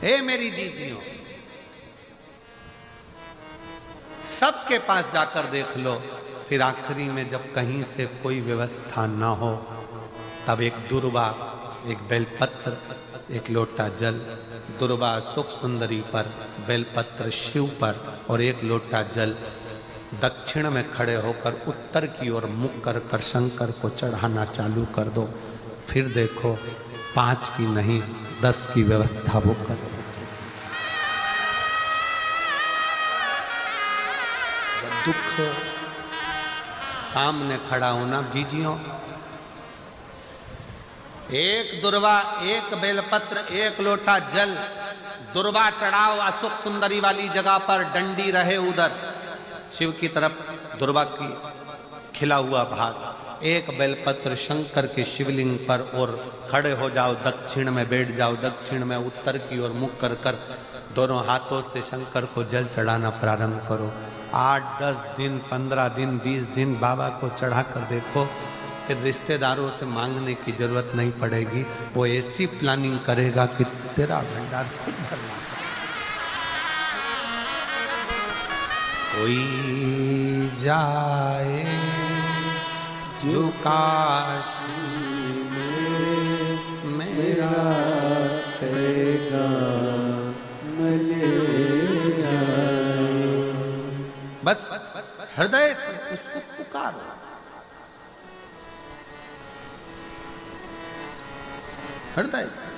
हे मेरी जीजियों, सबके पास जाकर देख लो, फिर आखिरी में जब कहीं से कोई व्यवस्था ना हो, तब एक दुर्वा, एक बेलपत्र, एक लोटा जल, दुर्वा सुख सुंदरी पर, बेलपत्र शिव पर और एक लोटा जल दक्षिण में खड़े होकर उत्तर की ओर मुख कर कर शंकर को चढ़ाना चालू कर दो। फिर देखो 5 की नहीं 10 की व्यवस्था वो कर दो। दुख सामने खड़ा होना जीजियों, एक दुर्वा, एक बेलपत्र, एक लोटा जल, दुर्वा चढ़ाओ असुख सुंदरी वाली जगह पर, डंडी रहे उधर शिव की तरफ, दुर्वा की खिला हुआ भाग, एक बेलपत्र शंकर के शिवलिंग पर और खड़े हो जाओ, दक्षिण में बैठ जाओ, दक्षिण में उत्तर की ओर मुख कर कर दोनों हाथों से शंकर को जल चढ़ाना प्रारंभ करो। 8, 10 दिन, 15 दिन, 20 दिन बाबा को चढ़ा कर देखो, फिर रिश्तेदारों से मांगने की जरूरत नहीं पड़ेगी। वो ऐसी प्लानिंग करेगा कि तेरा भंडार खुद भरना। कोई जाए जो काशी में मेरा बस हृदय से उसको पुकारो। हृदय से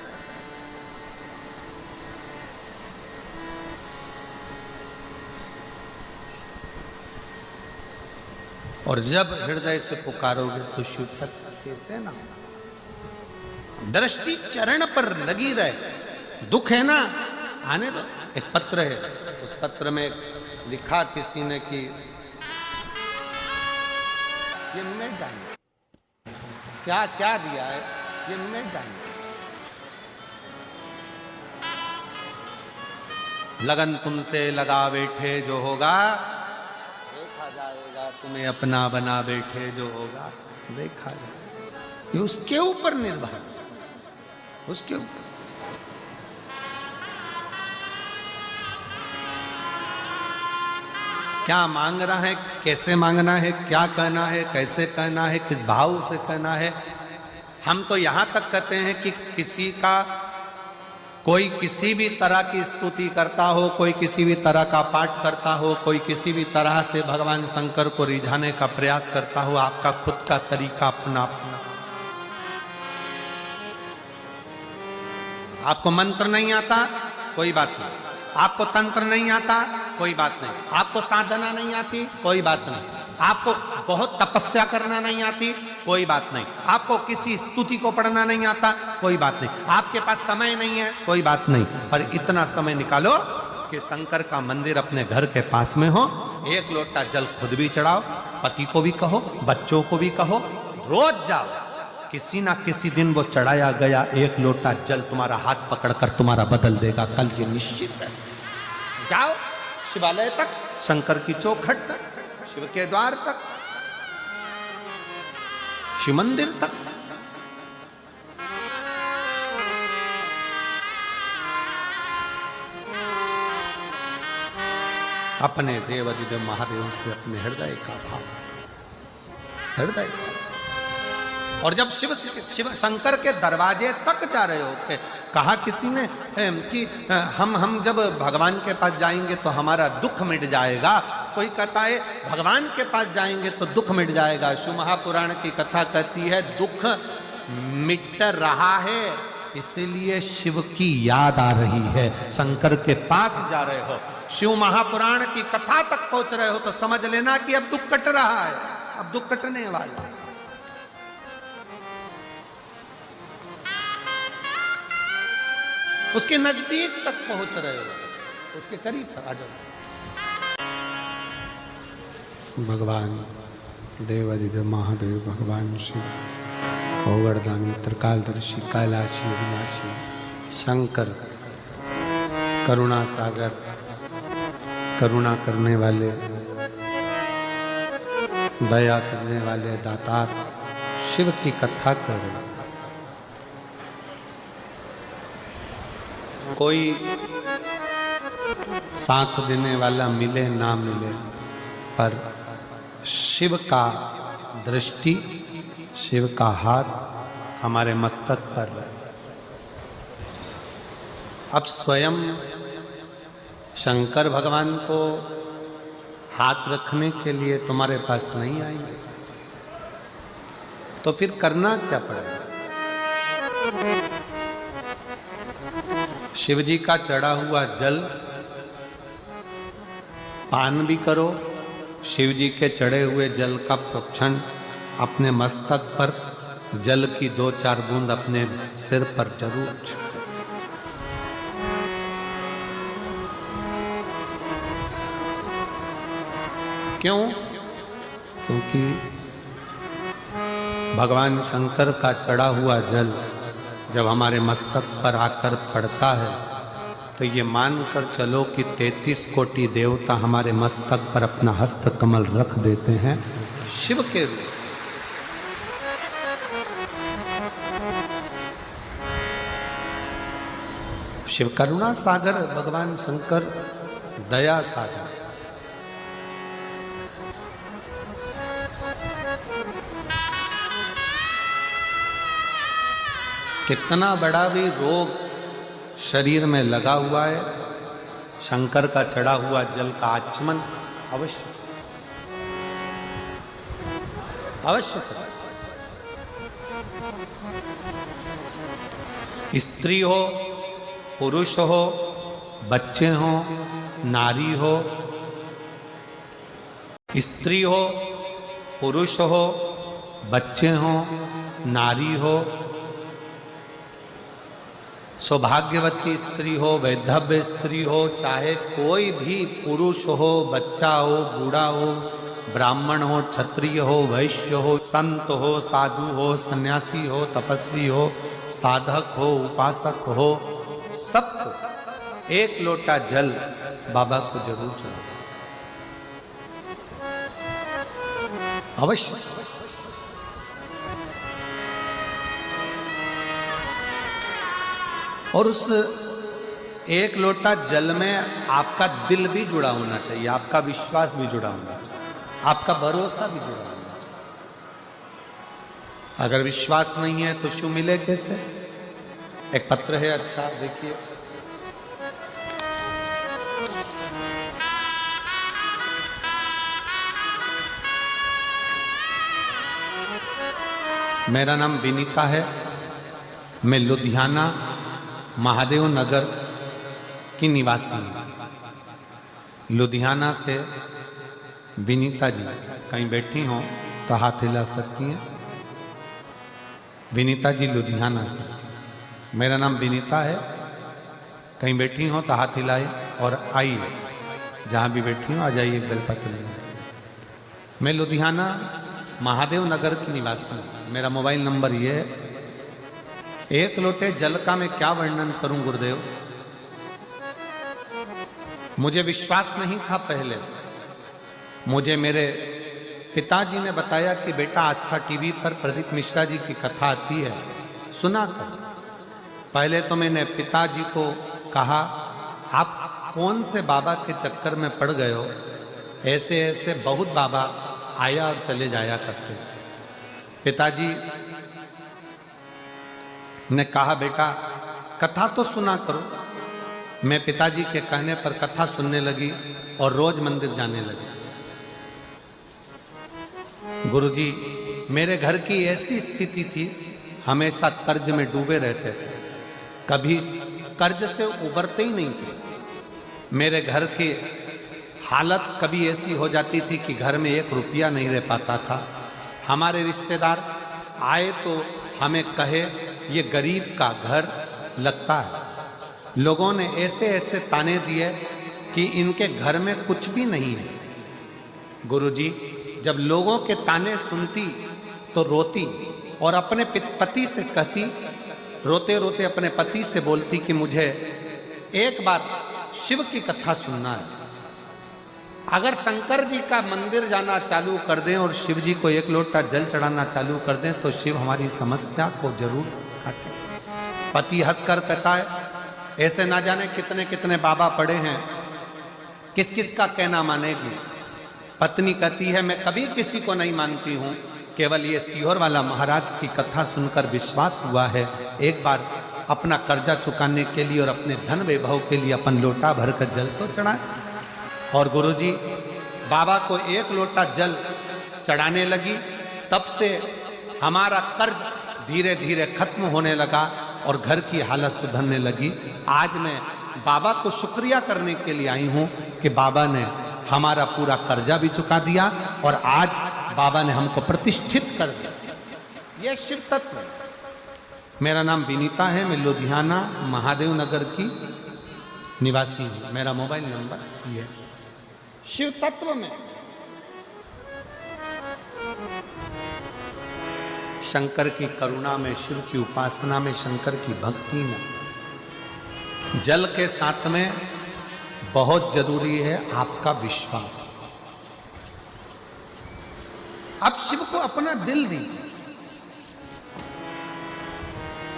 और जब हृदय से पुकारोगे तो शिव कैसे ना, दृष्टि चरण पर लगी रहे। दुख है ना, आने दो। एक पत्र है, उस पत्र में लिखा किसी ने कि ये मैं जानू, क्या क्या दिया है ये मैं जानू। लगन तुमसे लगा बैठे जो होगा देखा जाएगा, तुम्हें अपना बना बैठे जो होगा देखा जाएगा। ये उसके ऊपर निर्भर, उसके ऊपर। क्या मांग रहा है, कैसे मांगना है, क्या कहना है, कैसे कहना है, किस भाव से कहना है। हम तो यहां तक कहते हैं कि किसी का, कोई किसी भी तरह की स्तुति करता हो, कोई किसी भी तरह का पाठ करता हो, कोई किसी भी तरह से भगवान शंकर को रिझाने का प्रयास करता हो, आपका खुद का तरीका अपना अपना। आपको मंत्र नहीं आता, कोई बात नहीं। आपको तंत्र नहीं आता, कोई बात नहीं। आपको साधना नहीं आती, कोई बात नहीं। आपको बहुत तपस्या करना नहीं आती, कोई बात नहीं। आपको किसी स्तुति को पढ़ना नहीं आता, कोई बात नहीं। आपके पास समय नहीं है, कोई बात नहीं। पर इतना समय निकालो कि शंकर का मंदिर अपने घर के पास में हो, एक लोटा जल खुद भी चढ़ाओ, पति को भी कहो, बच्चों को भी कहो, रोज जाओ। किसी ना किसी दिन वो चढ़ाया गया एक लोटा जल तुम्हारा हाथ पकड़कर तुम्हारा बदल देगा, कल ये निश्चित है। जाओ शिवालय तक, शंकर की चौखट तक, शिव के द्वार तक, शिव मंदिर तक। अपने देवादिदेव महादेव से अपने हृदय का भाव, हृदय का। और जब शिव शंकर के दरवाजे तक जा रहे होते, कहा किसी ने कि हम जब भगवान के पास जाएंगे तो हमारा दुख मिट जाएगा। कोई कहता है भगवान के पास जाएंगे तो दुख मिट जाएगा। शिव महापुराण की कथा कहती है दुख मिट रहा है, इसीलिए शिव की याद आ रही है। शंकर के पास जा रहे हो, शिव महापुराण की कथा तक पहुंच रहे हो तो समझ लेना कि अब दुख कट रहा है, अब दुख कटने वाला है। उसके नजदीक तक पहुंच रहे हो, उसके करीब आ जाओ। भगवान देवादिदेव महादेव, भगवान शिव ओगरदानी, त्रिकालदर्शी, कैलाशी, विनाशी, शंकर, करुणा सागर, करुणा करने वाले, दया करने वाले दातार शिव की कथा कर रहे। कोई साथ देने वाला मिले ना मिले, पर शिव का दृष्टि, शिव का हाथ हमारे मस्तक पर है। अब स्वयं शंकर भगवान तो हाथ रखने के लिए तुम्हारे पास नहीं आएंगे, तो फिर करना क्या पड़ेगा? शिव जी का चढ़ा हुआ जल पान भी करो, शिव जी के चढ़े हुए जल का प्रोक्षण अपने मस्तक पर, जल की 2-4 बूंद अपने सिर पर जरूर छिड़को। क्यों? क्योंकि भगवान शंकर का चढ़ा हुआ जल जब हमारे मस्तक पर आकर पड़ता है, तो ये मानकर चलो कि 33 कोटि देवता हमारे मस्तक पर अपना हस्त कमल रख देते हैं शिव के रूप। शिव करुणा सागर, भगवान शंकर दया सागर। कितना बड़ा भी रोग शरीर में लगा हुआ है, शंकर का चढ़ा हुआ जल का आचमन अवश्य अवश्य करें। स्त्री हो, पुरुष हो, बच्चे हो, नारी हो, स्त्री हो, पुरुष हो, बच्चे हो, नारी हो, सौभाग्यवती स्त्री हो, वैधव्य स्त्री हो, चाहे कोई भी पुरुष हो, बच्चा हो, बूढ़ा हो, ब्राह्मण हो, क्षत्रिय हो, वैश्य हो, संत हो, साधु हो, सन्यासी हो, तपस्वी हो, साधक हो, उपासक हो, सबको एक लोटा जल बाबा को जरूर चढ़ाओ, अवश्य। और उस एक लोटा जल में आपका दिल भी जुड़ा होना चाहिए, आपका विश्वास भी जुड़ा होना चाहिए, आपका भरोसा भी जुड़ा होना चाहिए। अगर विश्वास नहीं है तो शिव मिले कैसे? एक पत्र है, अच्छा देखिए, मेरा नाम विनीता है, मैं लुधियाना महादेव नगर की निवासी हूँ। लुधियाना से विनीता जी कहीं बैठी हो तो हाथ हिला सकती हैं। विनीता जी लुधियाना से, मेरा नाम विनीता है, कहीं बैठी हो तो हाथ हिलाए और आइए, जहाँ भी बैठी हो आ जाइए बेलपत्र लेने। मैं लुधियाना महादेव नगर की निवासी हूँ। मेरा मोबाइल नंबर ये है। एक लोटे जल का मैं क्या वर्णन करूं गुरुदेव, मुझे विश्वास नहीं था पहले। मुझे मेरे पिताजी ने बताया कि बेटा आस्था टीवी पर प्रदीप मिश्रा जी की कथा आती है, सुना कर। पहले तो मैंने पिताजी को कहा, आप कौन से बाबा के चक्कर में पड़ गए हो, ऐसे ऐसे बहुत बाबा आया और चले जाया करते। पिताजी ने कहा, बेटा कथा तो सुना करो। मैं पिताजी के कहने पर कथा सुनने लगी और रोज मंदिर जाने लगी। गुरुजी, मेरे घर की ऐसी स्थिति थी, हमेशा कर्ज में डूबे रहते थे, कभी कर्ज से उबरते ही नहीं थे। मेरे घर की हालत कभी ऐसी हो जाती थी कि घर में 1 रुपया नहीं रह पाता था। हमारे रिश्तेदार आए तो हमें कहे, ये गरीब का घर लगता है। लोगों ने ऐसे ऐसे ताने दिए कि इनके घर में कुछ भी नहीं है। गुरुजी, जब लोगों के ताने सुनती तो रोती और अपने पति से कहती, रोते रोते अपने पति से बोलती कि मुझे एक बार शिव की कथा सुनना है। अगर शंकर जी का मंदिर जाना चालू कर दें और शिव जी को 1 लोटा जल चढ़ाना चालू कर दें तो शिव हमारी समस्या को जरूर काटे। पति हंसकर कहता है, ऐसे ना जाने कितने कितने बाबा पड़े हैं, किस किस का कहना मानेगी। पत्नी कहती है मैं कभी किसी को नहीं मानती हूं, केवल ये सीहोर वाला महाराज की कथा सुनकर विश्वास हुआ है, एक बार अपना कर्जा चुकाने के लिए और अपने धन वैभव के लिए अपन लोटा भर कर जल तो चढ़ाए। और गुरुजी बाबा को एक लोटा जल चढ़ाने लगी, तब से हमारा कर्ज धीरे धीरे खत्म होने लगा और घर की हालत सुधरने लगी। आज मैं बाबा को शुक्रिया करने के लिए आई हूं कि बाबा ने हमारा पूरा कर्जा भी चुका दिया और आज बाबा ने हमको प्रतिष्ठित कर दिया। यह शिव तत्व। मेरा नाम विनीता है, मैं लुधियाना महादेव नगर की निवासी हूं। मेरा मोबाइल नंबर ये शिव तत्व में शंकर की करुणा में, शिव की उपासना में, शंकर की भक्ति में, जल के साथ में बहुत जरूरी है आपका विश्वास। आप शिव को अपना दिल दीजिए,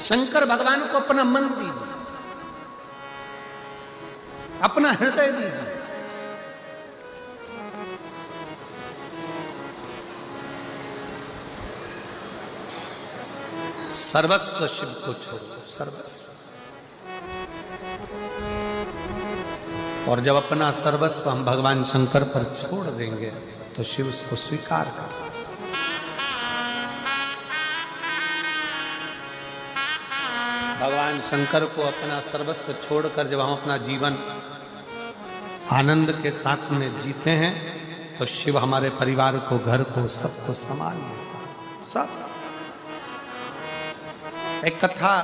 शंकर भगवान को अपना मन दीजिए, अपना हृदय दीजिए। सर्वस्व शिव को छोड़ो, सर्वस्व। और जब अपना सर्वस्व हम भगवान शंकर पर छोड़ देंगे तो शिव उसको स्वीकार कर। भगवान शंकर को अपना सर्वस्व छोड़कर जब हम अपना जीवन आनंद के साथ में जीते हैं तो शिव हमारे परिवार को, घर को, सबको संभाल लेता है। सब एक कथा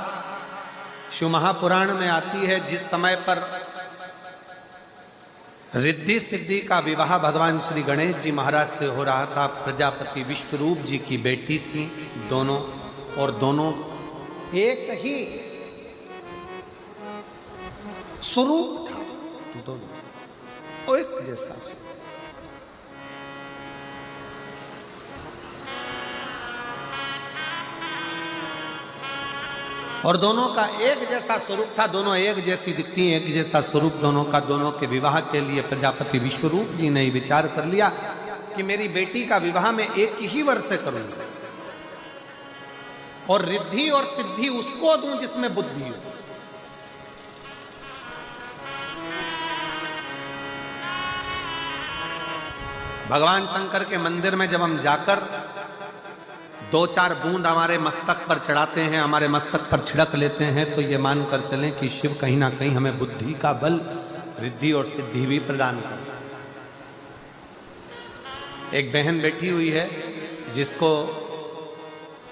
शिव महापुराण में आती है, जिस समय पर रिद्धि सिद्धि का विवाह भगवान श्री गणेश जी महाराज से हो रहा था। प्रजापति विश्वरूप जी की बेटी थी दोनों, और दोनों एक ही स्वरूप था, दोनों एक जैसा स्वरूप। और दोनों का एक जैसा स्वरूप था, दोनों एक जैसी दिखती, एक जैसा स्वरूप दोनों का। दोनों के विवाह के लिए प्रजापति विश्वरूप जी ने विचार कर लिया कि मेरी बेटी का विवाह मैं एक ही वर्ष से करूंगा और रिद्धि और सिद्धि उसको दूं जिसमें बुद्धि हो। भगवान शंकर के मंदिर में जब हम जाकर 2-4 बूंद हमारे मस्तक पर चढ़ाते हैं, हमारे मस्तक पर छिड़क लेते हैं, तो ये मानकर चलें कि शिव कहीं ना कहीं हमें बुद्धि का बल, रिद्धि और सिद्धि भी प्रदान करता है। एक बहन बैठी हुई है जिसको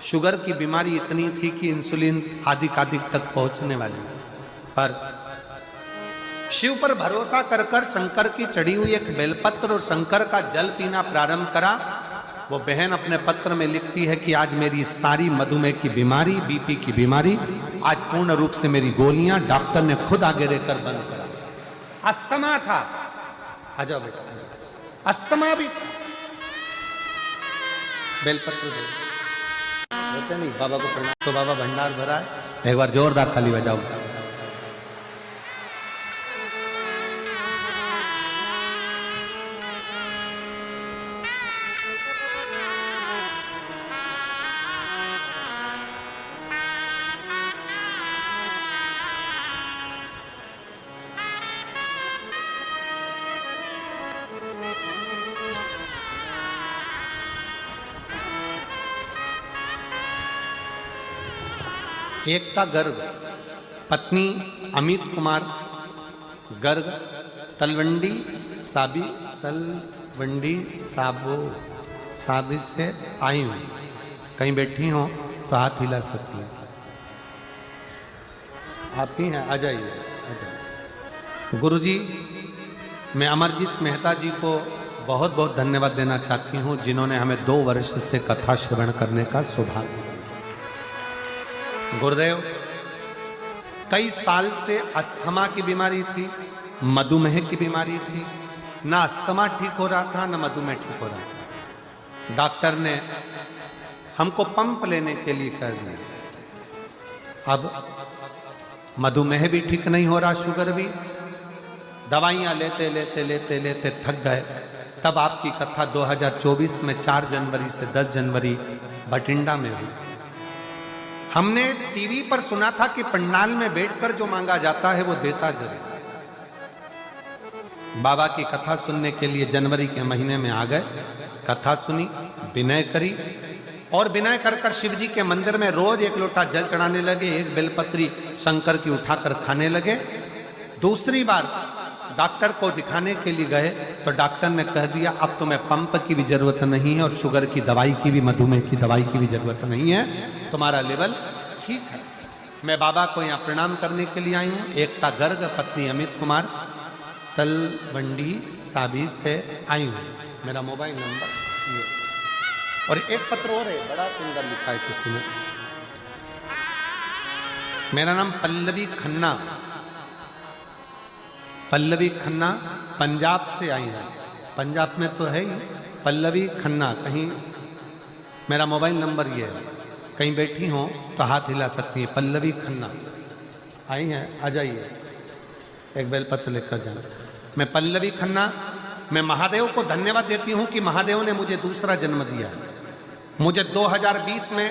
शुगर की बीमारी इतनी थी कि इंसुलिन आदि तक पहुंचने वाली थी, पर शिव पर भरोसा कर कर शंकर की चढ़ी हुई एक बेलपत्र और शंकर का जल पीना प्रारंभ करा। वो बहन अपने पत्र में लिखती है कि आज मेरी सारी मधुमेह की बीमारी, बीपी की बीमारी, आज पूर्ण रूप से मेरी गोलियां डॉक्टर ने खुद आगे रहकर बंद करा। अस्थमा था, आ जाओ बेटा, आ जाओ। अस्थमा भी था। बेलपत्र दे बोलते नहीं बाबा को प्रणाम, तो बाबा भंडार भरा है। एक बार जोरदार ताली बजाओ। एकता गर्ग, पत्नी अमित कुमार गर्ग, तलवंडी साबी से आई हूँ। कहीं बैठी हो तो हाथ हिला सकती है। आप ही हैं, आ जाइए, आ जाइए। गुरुजी, मैं अमरजीत मेहता जी को बहुत बहुत धन्यवाद देना चाहती हूँ, जिन्होंने हमें 2 वर्ष से कथा श्रवण करने का सौभाग्य दिया। गुरुदेव, कई साल से अस्थमा की बीमारी थी, मधुमेह की बीमारी थी। ना अस्थमा ठीक हो रहा था, ना मधुमेह ठीक हो रहा था। डॉक्टर ने हमको पंप लेने के लिए कह दिया। अब मधुमेह भी ठीक नहीं हो रहा, शुगर भी, दवाइयां लेते लेते लेते लेते थक गए। तब आपकी कथा 2024 में 4 जनवरी से 10 जनवरी बठिंडा में हुई। हमने टीवी पर सुना था कि पंडाल में बैठकर जो मांगा जाता है वो देता जरूर। बाबा की कथा सुनने के लिए जनवरी के महीने में आ गए, कथा सुनी, विनय करी और विनय कर कर शिव जी के मंदिर में रोज 1 लोटा जल चढ़ाने लगे, 1 बेलपत्री शंकर की उठाकर खाने लगे। दूसरी बार डॉक्टर को दिखाने के लिए गए तो डॉक्टर ने कह दिया अब तुम्हें पंप की भी जरूरत नहीं है और शुगर की दवाई की भी, मधुमेह की दवाई की भी जरूरत नहीं है, तुम्हारा लेवल ठीक है। मैं बाबा को यहाँ प्रणाम करने के लिए आई हूँ। एकता गर्ग, पत्नी अमित कुमार, तलवंडी साबी से आई हूँ। मेरा मोबाइल नंबर ये, और एक पत्र और है, बड़ा सुंदर लिखा है किसी ने। मेरा नाम पल्लवी खन्ना, पल्लवी खन्ना, पंजाब से आई है। पंजाब में तो है ही, पल्लवी खन्ना। कहीं मेरा मोबाइल नंबर ये है, कहीं बैठी हो तो हाथ हिला सकती हैं। पल्लवी खन्ना आई हैं, आ जाइए, एक बेलपत्र लेकर जाना। मैं पल्लवी खन्ना, मैं महादेव को धन्यवाद देती हूँ कि महादेव ने मुझे दूसरा जन्म दिया। मुझे 2020 में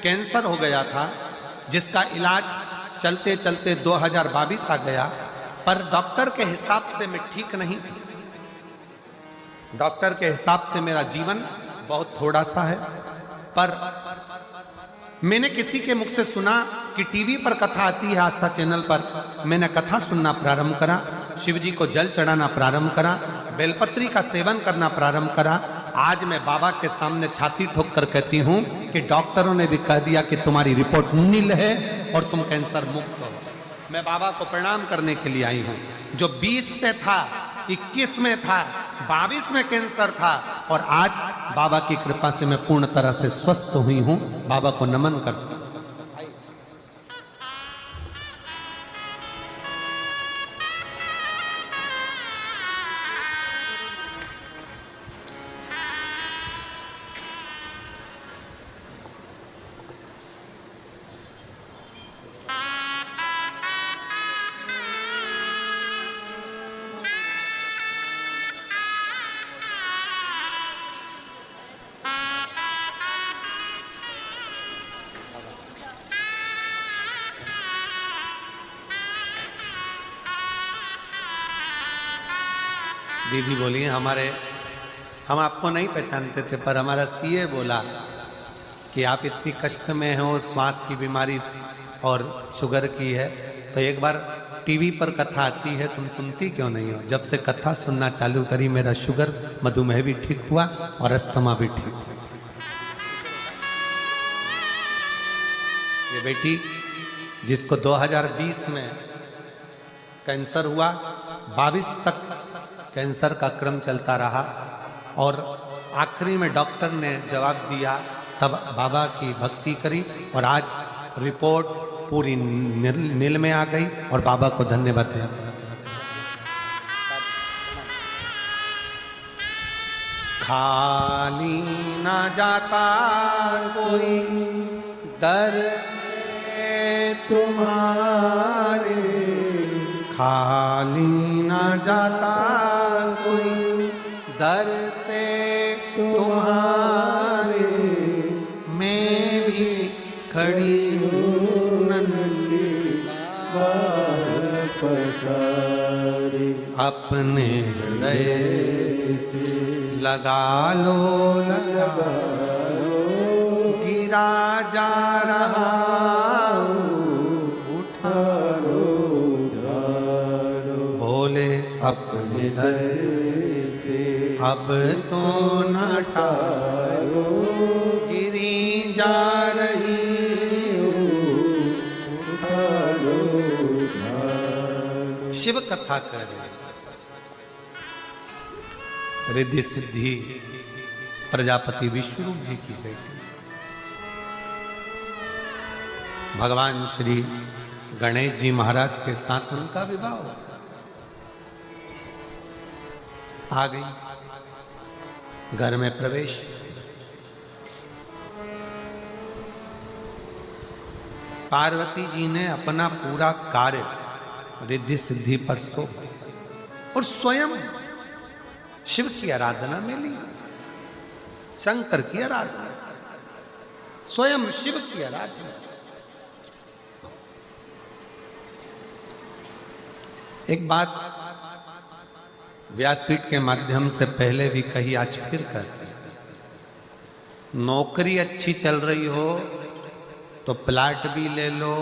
कैंसर हो गया था, जिसका इलाज चलते चलते 2022 आ गया, पर डॉक्टर के हिसाब से मैं ठीक नहीं थी। डॉक्टर के हिसाब से मेरा जीवन बहुत थोड़ा सा है। पर मैंने किसी के मुख से सुना कि टीवी पर कथा आती है, आस्था चैनल पर। मैंने कथा सुनना प्रारंभ करा, शिव जी को जल चढ़ाना प्रारंभ करा, बेलपत्री का सेवन करना प्रारंभ करा। आज मैं बाबा के सामने छाती ठोक कर कहती हूं कि डॉक्टरों ने भी कह दिया कि तुम्हारी रिपोर्ट नील है और तुम कैंसर मुक्त हो। मैं बाबा को प्रणाम करने के लिए आई हूं। जो 20 से था, 21 में था, 22 में कैंसर था, और आज बाबा की कृपा से मैं पूर्ण तरह से स्वस्थ हुई हूं। बाबा को नमन करता हूं। दीदी बोली हम आपको नहीं पहचानते थे, पर हमारा सीए बोला कि आप इतनी कष्ट में हो, श्वास की बीमारी और शुगर की है, तो एक बार टीवी पर कथा आती है, तुम सुनती क्यों नहीं हो? जब से कथा सुनना चालू करी, मेरा शुगर, मधुमेह भी ठीक हुआ और अस्थमा भी ठीक हुआ। ये बेटी जिसको 2020 में कैंसर हुआ, 22 तक कैंसर का क्रम चलता रहा, और आखिरी में डॉक्टर ने जवाब दिया, तब बाबा की भक्ति करी और आज रिपोर्ट पूरी नील में आ गई और बाबा को धन्यवाद दिया। खाली ना जाता कोई दर तुम्हारे, खाली ना जाता कोई दर से तुम्हारे, मैं भी खड़ी हूँ नन्ही पसारे, अपने हृदय से लगा लो, लगा लो, गिरा जा रहा उठा लो, बोले अपने दर से अब तो न टालो, गिरी जा रही उठा लो। शिव कथा कर रिद्धि सिद्धि प्रजापति विष्णु जी की बेटी, भगवान श्री गणेश जी महाराज के साथ उनका विवाह हो। आ गई घर में प्रवेश। पार्वती जी ने अपना पूरा कार्य रिद्धि सिद्धि पर सौंप दिया और स्वयं शिव की आराधना में ली, शंकर की आराधना, स्वयं शिव की आराधना। एक बात व्यासपीठ के माध्यम से पहले भी कही, आज फिर कहते हैं, नौकरी अच्छी चल रही हो तो प्लाट भी ले लो,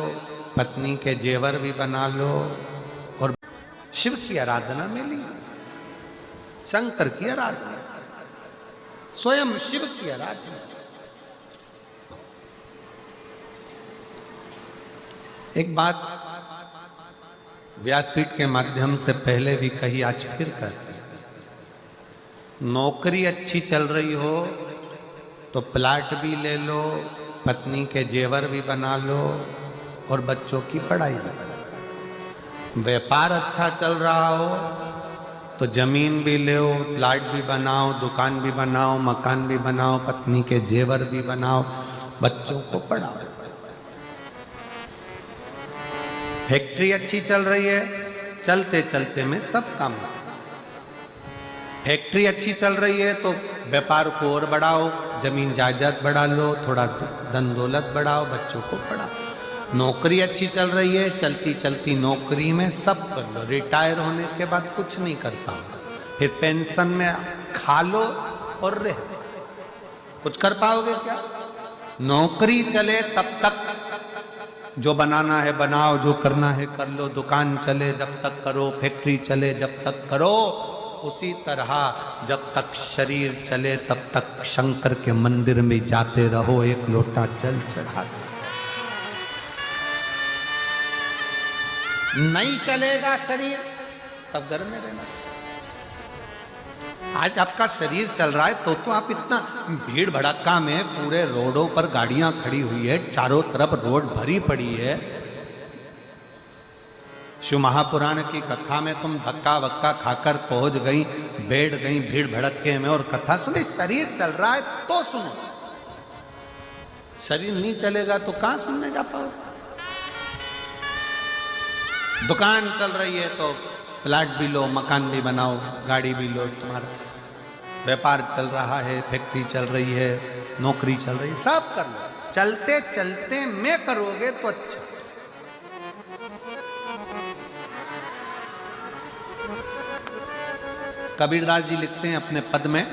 पत्नी के जेवर भी बना लो और शिव की आराधना में ली, शंकर की आराधना, स्वयं शिव की आराधना। एक बात व्यासपीठ के माध्यम से पहले भी कही, आज फिर कहते हैं, नौकरी अच्छी चल रही हो तो प्लाट भी ले लो, पत्नी के जेवर भी बना लो और बच्चों की पढ़ाई भी करो। व्यापार अच्छा चल रहा हो तो जमीन भी लो, प्लाट भी बनाओ, दुकान भी बनाओ, मकान भी बनाओ, पत्नी के जेवर भी बनाओ, बच्चों को पढ़ाओ। फैक्ट्री अच्छी चल रही है, चलते चलते में सब काम। फैक्ट्री अच्छी चल रही है तो व्यापार को और बढ़ाओ, जमीन जायदाद बढ़ा लो, थोड़ा धन दौलत बढ़ाओ, बच्चों को पढ़ाओ। नौकरी अच्छी चल रही है, चलती चलती नौकरी में सब कर लो, रिटायर होने के बाद कुछ नहीं कर पाओ, फिर पेंशन में खा लो और रह, कुछ कर पाओगे क्या? नौकरी चले तब तक जो बनाना है बनाओ, जो करना है कर लो, दुकान चले जब तक करो, फैक्ट्री चले जब तक करो। उसी तरह जब तक शरीर चले तब तक शंकर के मंदिर में जाते रहो, एक लोटा जल चढ़ा दो। नहीं चलेगा शरीर तब घर में रहना। आज आपका शरीर चल रहा है तो आप इतना भीड़ भड़क्का में पूरे रोडों पर गाड़ियां खड़ी हुई है, चारों तरफ रोड भरी पड़ी है। शिव महापुराण की कथा में तुम धक्का वक्का खाकर पहुंच गई, बैठ गई भीड़ भड़के में और कथा सुनी। शरीर चल रहा है तो सुनो, शरीर नहीं चलेगा तो कहां सुनने जा पाओगे? दुकान चल रही है तो प्लाट भी लो, मकान भी बनाओ, गाड़ी भी लो, तुम्हारा व्यापार चल रहा है, फैक्ट्री चल रही है, नौकरी चल रही है, सब कर लो। चलते चलते में करोगे तो अच्छा। कबीरदास जी लिखते हैं अपने पद में,